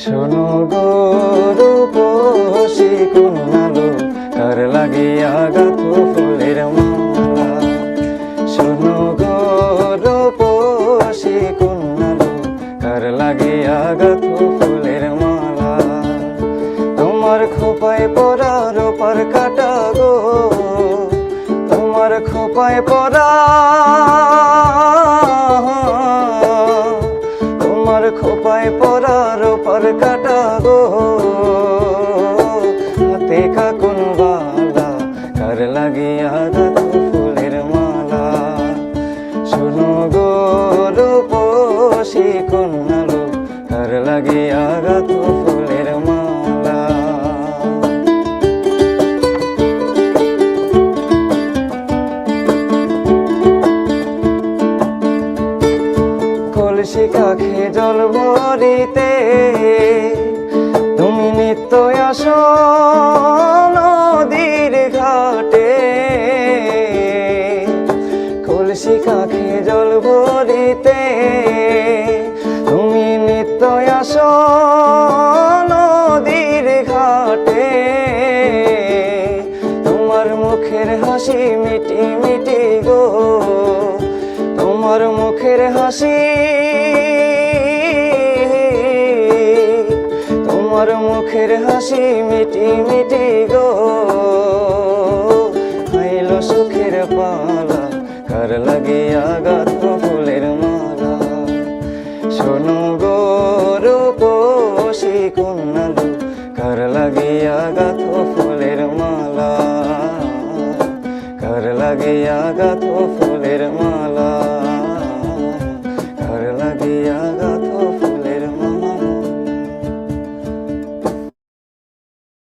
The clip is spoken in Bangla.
শোনো গো রূপসী কন্যালো, কার লাগিয়া গাঁথো ফুলের মালা। শোনো গো রূপসী কন্যালো, কার লাগিয়া গাঁথো ফুলের মালা। তোমার খোপায় পরা রূপার কাটা গো, তোমার খোপায় পরা, তোমার খোপায় পরা রূপার কাটা গো। হাতে কাকুন বালা, কার লাগিয়া গাঁথো ফুলের মালা। শোনো গো রূপসী কন্যালো, কার লাগিয়া গাঁথো ফুলের মালা। কলসি কাখে জল ভরিতে তুমি নিত্য আসো নদীর ঘাটে। কলসি কাখে জল ভরিতে তুমি নিত্য আসো নদীর ঘাটে। তোমার মুখের হাসি মিটি মিটি গো, তোমার মুখের হাসি, তোমার মুখের হাসি মিটি মিটি গো। আইলো সুখের পালা, কার লাগিয়া গাঁথো ফুলের মালা। শোনো গো রূপসী কন্যালো, কার লাগিয়া গাঁথো ফুলের মালা। কার লাগিয়া গাঁথো ফুলের